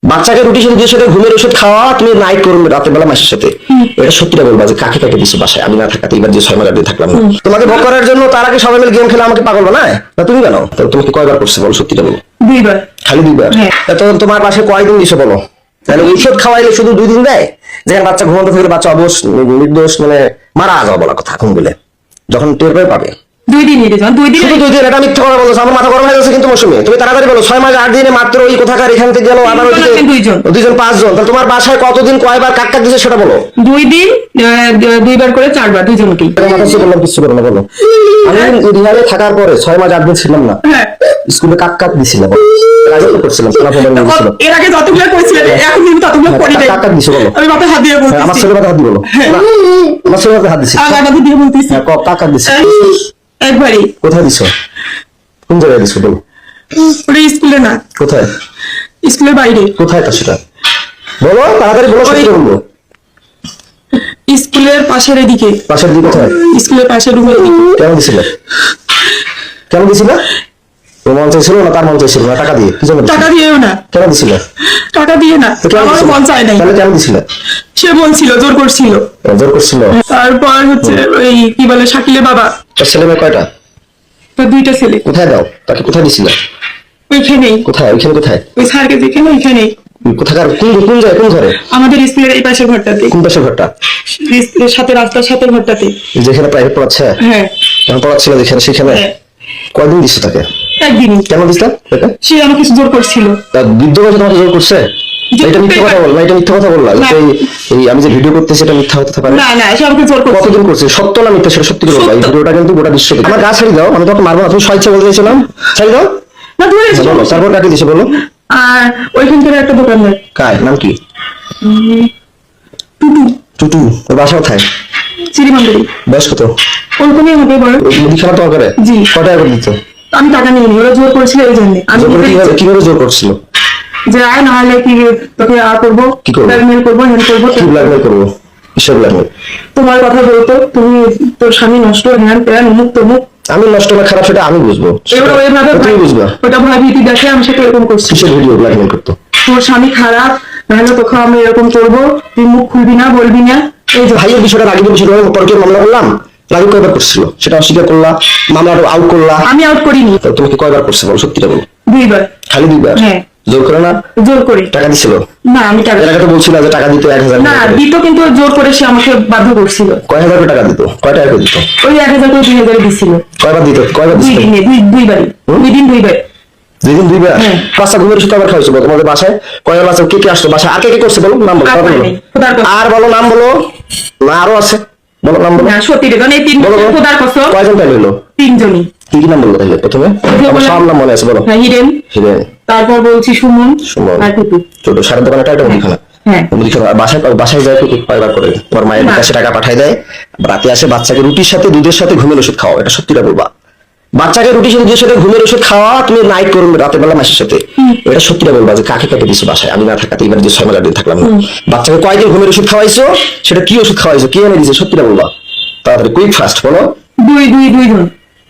বাচ্চাকে রুটি দিয়ে সাথে ঘুমের ওষুধ খাওয়া, তুমি নাইট করবে রাতের বেলা মাসের সাথে, এটা সত্যিটা বলবা যে কাকে কাকে দিছো বাসায় আমি না থাকাতে এবার যে 6 মাস আগে থাকলাম না। তোমাকে ভোগ করার জন্য তার আগে সবাই মিলে গেম খেলে আমাকে পাগল বানায় না, তুমি কেন? তোমাকে কয়বার করছে বলো, সত্যিটা বলো। 2 বার। খালি 2 বার? তো তোমার পাশে কয়দিন দিছো বলো? তাহলে ঔষধ খাওয়াইলে শুধু 2 দিন দেয়, যেখানে বাচ্চা ঘুমন্ত থাকলে বাচ্চা অবশ নির্দোষ মানে মারা যাওয়া বলা কথা ঘুম গেলে, যখন টের পাবে 2 দিন নিয়ে যান, 2 দিন শুধু 2 দিন। এটা মিথ্যা কথা বলছো, আমার মাথা গরম হয়ে যাচ্ছে কিন্তু মৌসুমী। তুমি তাড়াতাড়ি বলো, 6 মাস 8 দিনে মাত্র ওই কোথাকার এখান থেকে গেল আবার ওইদিকে 2 জন 5 জন। তাহলে তোমার বাসায় কতদিন কয়বার কাক কাক দিছে সেটা বলো। 2 দিন 2 বার করে 4 বার, 2 জনকেই। মাথা চেয়ে বললাম কিছু করো না বলো। আমি রিহাবে থাকার পরে 6 মাস 8 দিন ছিলাম না, স্কুলে কাক কাক দিছিলাম, আগে তো করছিলাম খেলা ফোন দিছিল। এর আগে যতগুলো কইছিলেন এখন কিন্তু ততগুলো করি নাই। কাক কাক দিছো বলো। আমি মাথা হাত দিয়ে বলতেছি, আমার ছেলে মাথা হাত দিয়ে বলো, আমার ছেলে মাথা হাত দিছি, আমি মাথা দিয়ে বলতেছি কাক কাক দিছি একবারই। কোথায় দিছো? কোন জায়গায় দিছো বলো? ওই স্কুলে না। কোথায়? স্কুলের বাইরে। কোথায় তা সেটা বলো, তাড়াতাড়ি বলো, সত্যি বলবো। স্কুলের পাশের এদিকে। পাশের দিকে কোথায়? স্কুলের পাশের রুমের এদিকে। কেন দিছিলে? কেন দিছিলে? তোর মন চাইছিল না তার মন চাইছিল না? টাকা দিয়ে কি জন্য? টাকা দিয়েও না। কেন দিছিলে? টাকা দিয়ে না, আমার মন চায় নাই। তাহলে কেন দিছিলে? সে বলছিল, জোর করছিল। জোর করছিল? তারপর হচ্ছে ওই কি বলে শাকিলের বাবা। তোর ছেলে মেয়ে কয়টা? তো 2টা ছেলে। কোথায় দাও তাকে? কোথায় দিছিলে? ওইখানেই। কোথায়? ওইখানে কোথায়? ওই স্যারকে যেখানে ওইখানেই। কোথাকার? কোন জায়গায়? কোন ঘরে? আমাদের স্কুলের এই পাশের ঘরটাতে। কোন পাশের ঘরটা? স্কুলের সাথে রাস্তার সাথে ঘরটাতে। যেখানে প্রাইভেট পড়াচ্ছে? হ্যাঁ। এখন পড়াচ্ছিল যেখানে সেখানে? কয়দিন দিছো তাকে? একদিনই। কেন দিছিলাম? সে আমাকে জোর করছিল। তার বৃদ্ধ বয়সে তোমাকে জোর করছে? এটা মিথ্যা কথা বল না, এটা মিথ্যা কথা বললা। এই আমি যে ভিডিও করতেছি এটা মিথ্যা হতে পারে না? না, সে আমাকে জোর করছে। কতদিন করছে? সত্য না মিথ্যা সেটা সত্যি করে বলবা। এই ভিডিওটা কিন্তু গোটা বিশ্ব দেখবে। আমার গা ছাড়ি দাও, আমি তোমাকে মারবো না, তুমি স্বেচ্ছা বলতে চাইছিলাম, ছাড়ি দাও না। বলো তারপর কাকে দিছে বলো। আর ওইখান থেকে একটা দোকানদার। কার নাম কি? টুটু। টুটু। ওর বাসা কোথায়? চিরিমান্ডি। বয়স কত? ওরকমই হবে বড়। মুদিখানা তো করে? জি। কত টাকা করে দিত? আমি টাকা নিয়ে নি, ওরা জোর করেছিল এই জন্য। আমি কিভাবে জোর করছিল? যে আয় না হলে কি তোকে আর করবো, কি করবো? ব্ল্যাকমেল করবো, হ্যান্ড করবো। কি ব্ল্যাকমেল করবো? কিসের ব্ল্যাকমেল? তোমার কথা বলতো, তুমি তোর স্বামী নষ্ট, হ্যান ত্যান অমুক তমুক। আমি নষ্ট না খারাপ সেটা আমি বুঝবো, এবার ওইভাবে তুমি বুঝবা। ওটা ভয় ভীতি দেখে আমি সেটা এরকম করছি। কিসের ভিডিও ব্ল্যাকমেল করতো? তোর স্বামী খারাপ, নাহলে তোকে আমি এরকম করবো, তুই মুখ খুলবি না, বলবি না। এই যে ভাইয়ের বিষয়টা রাগিবের বিষয়টা পরকে মামলা করলাম, রাগিব কয়বার করছিল সেটা অস্বীকার করলা, মামলা আউট করলা। আমি আউট করিনি। তোমাকে কয়বার করছে বলো, সত্যিটা বলো। 2 বার। খালি 2 বার? হ্যাঁ। জোর করে না? জোর করে। টাকা দিছিল? না, আমি টাকা এর আগে তো বলছিল যে টাকা দিত 1000 না দিত, কিন্তু জোর করে সে আমাকে বাধ্য করছিল। কয় হাজার টাকা দিত? কয় টাকা করে দিত? ওই 1000 করে 2000 দিছিল। কয়বার দিত? কয়বার 2 দিছিল? দিনে 2 বারই। 2 দিন 2 বার। 2 দিন 2 বার? হ্যাঁ। বাচ্চা ঘুমের ওষুধ কয়বার খাওয়াইছো তোমাদের বাসায়? কয়বার বাচ্চা কে কে আসতো বাসায়? আর কে কে করছে বলো, নাম বলো। আর বলো নাম বলো। না আরো আছে, বলো নাম বলো। না সত্যি রে, মানে 3 বলো, বলো। খোদার কসম। কয়জন তাই হলো? 3 জনই। কি কি নাম বললো তাহলে প্রথমে? আমার সব নাম মনে আছে, বলো। হিরেন, হিরেন, তারপর বলছি সুমন, সুমন, আর টুটু। ছোট সারের দোকানে একটা মুদিখানা। হ্যাঁ। মুদিখানা বাসায় যায় টুকু কয়বার করে? তোমার মায়ের কাছে টাকা পাঠায় দেয়, রাতে আসে বাচ্চাকে রুটির সাথে দুধের সাথে ঘুমের ওষুধ খাওয়া, এটা সত্যিটা বলবা। বাচ্চাকে রুটির সাথে দুধের সাথে ঘুমের ওষুধ খাওয়া, তুমি নাইট করবে রাতের বেলা মাসের সাথে, এটা সত্যিটা বলবা যে কাকে কাকে দিছো বাসায় আমি না থাকাতে এবার যে 6 মাস 8 দিন থাকলাম না। বাচ্চাকে কয়দিন ঘুমের ওষুধ খাওয়াইছো, সেটা কি ওষুধ খাওয়াইছো, কে এনে দিছে, সত্যিটা বলবা। তাড়াতাড়ি কুইক ফাস্ট বলো। 2 জন।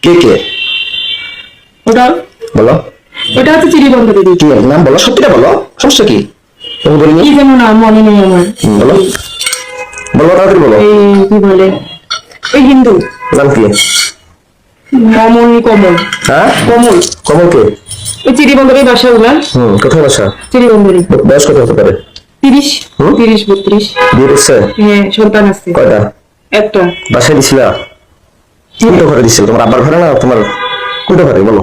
কে কে ওটা বলো। ওটা হচ্ছে চিরিবন্ধ দিদি। কি নাম বলো, সত্যিটা বলো, সমস্যা কি? তুমি বলিনি? কি যেন নাম মনে নেই আমার। বলো বলো, তাড়াতাড়ি বলো। এই কি বলে, ওই হিন্দু নাম কি? কমল। হ্যাঁ, কমল। কমল কে? ওই চিরিবন্ধের বাসা ওগুলা। কোথায় বাসা? চিরিবন্ধেরই। বয়স কত হতে পারে? 30 32। বিয়ে করছে? হ্যাঁ, সন্তান আছে। কয়টা? একটা। বাসায় দিছিলা? কোনটা ঘরে দিছিল? তোমার আব্বার ঘরে না তোমার কোনটা ঘরে বলো?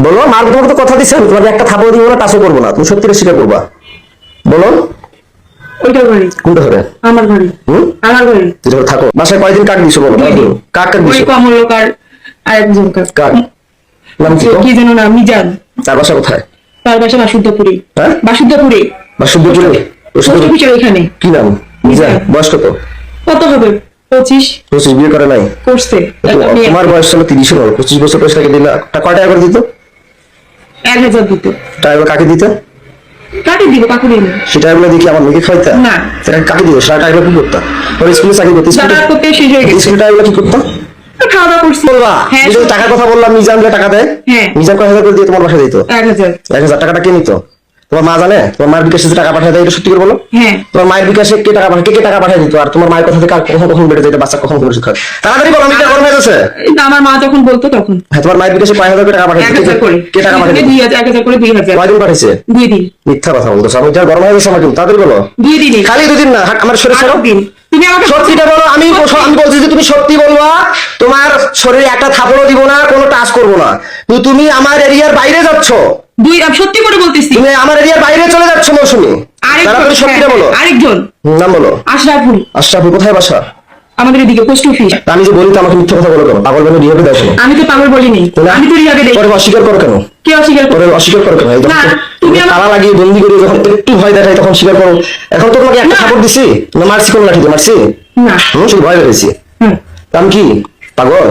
বলো, মার তোমাকে তো কথা দিচ্ছেন, তোমার একটা থাপড় দিব না, টাচও করবো না, তুমি সত্যিটা স্বীকার করবা, বলো। ওইটা ঘরে। কোনটা ঘরে? আমার ঘরে। আমার ঘরে। যেটা ঘরে থাকো। বাসায় কয়দিন কাক দিছো বলো? কাক কাক ওই দিছো? কমল কার আরেকজন কার। কাক নাম কি? কি যেন নাম, মিজান। তার বাসা কোথায়? তার বাসা বাসুদ্ধপুরে। হ্যাঁ, বাসুদ্ধপুরে। বাসুদ্ধপুরে। এখানে। কি নাম? মিজান। বয়স কত? কত হবে? 25। 25। বিয়ে করে নাই? করছে। তোমার বয়স ছিল 30 হলো, 25 বছর বয়স থেকে দিলা কয় টাকা করে দিত? 1000 দিত। টাকা কাকে দিত? কাকে দিব, কাকে দিব? সেটা এগুলো দেখি আমার মেয়েকে খাইতা না। সেটা কাকে দিত? সেটা টাকা কি করতা? ওর স্কুলে চাকরি করতে যাতায়াত করতে শেষ হয়ে গেছে। স্কুলে টাকা কি করতা? খাওয়া দাওয়া করছি। বলবা হ্যাঁ, যে টাকার কথা বললাম, মিজান টাকা দেয়। হ্যাঁ। মিজান কয় হাজার করে দিয়ে তোমার বাসায় দিত? 1000। 1000 টাকাটা কে নিত? তোমার মা জানে তোমার মায়ের বিকাশে যে টাকা পাঠায় দেয়, এটা সত্যি করে বলো। হ্যাঁ তোমার মায়ের বিকাশে কে টাকা পাঠায়, কে টাকা পাঠায় দিত, আর তোমার মায়ের কথা থেকে আর কখন কখন বেড়ে যেত, বাচ্চা কখন কখন ওষুধ খায়, তাড়াতাড়ি বলো, আমি গরম হয়ে যাচ্ছে। আমার মা যখন বলতো তখন হ্যাঁ, তোমার মায়ের বিকাশে 5,000 টাকা পাঠায় 1,000 করে, কে টাকা পাঠায় দিত? 1,000 করে 2,000, কয়দিন পাঠাইছে? 2 দিন, মিথ্যা কথা বলতেছো, আমি যা গরম হয়ে যাচ্ছে আমার, কিন্তু তাড়াতাড়ি বলো। 2 দিনই, খালি 2 দিন না, আমার শরীর ছাড়ো। 8 দিন। তুমি আমাকে সত্যিটা বলো, আমি বলছি যে তুমি সত্যি বলবা, তোমার শরীরে একটা থাপড়ও দিব না, কোনো টাচ করবো না, কিন্তু তুমি আমার এরিয়ার বাইরে যাচ্ছ, আমি সত্যি করে বলতেছি। তুমি আমার এরিয়ার বাইরে চলে যাচ্ছ মৌসুমী, তাড়াতাড়ি সত্যিটা বলো। আরেকজন নাম বলো। আশরাফুল, আশরাফুল কোথায় বাসা? আমাদের এদিকে পোস্ট অফিস। তা আমি যে বলি তো আমাকে মিথ্যা কথা বলো কেন? পাগল বলে রিহাবে দাও কেন? আমি তো পাগল বলিনি, আমি তো রিহাবে দেই। পরে অস্বীকার করো কেন? কে অস্বীকার করে? পরে অস্বীকার করো কেন? এই যখন না, তুমি তুমি তালা লাগিয়ে বন্দি করে যখন একটু ভয় দেখাই তখন স্বীকার করো। এখন তো তোমাকে একটা না। সাপোর্ট দিছি না, মারছি কোন লাঠিতে মারছি? না শুধু ভয় পেয়েছি। হুম। আমি কি পাগল?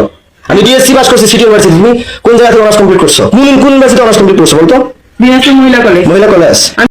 আমি ডিএসসি পাস করছি সিটি ইউনিভার্সিটি, তুমি কোন জায়গা থেকে অনার্স কমপ্লিট করছো? কোন ইউনিভার্সিটি অনার্স কমপ্লিট করছো বলতো? দিনাজপুর মহিলা কলেজ। মহিলা কলেজ।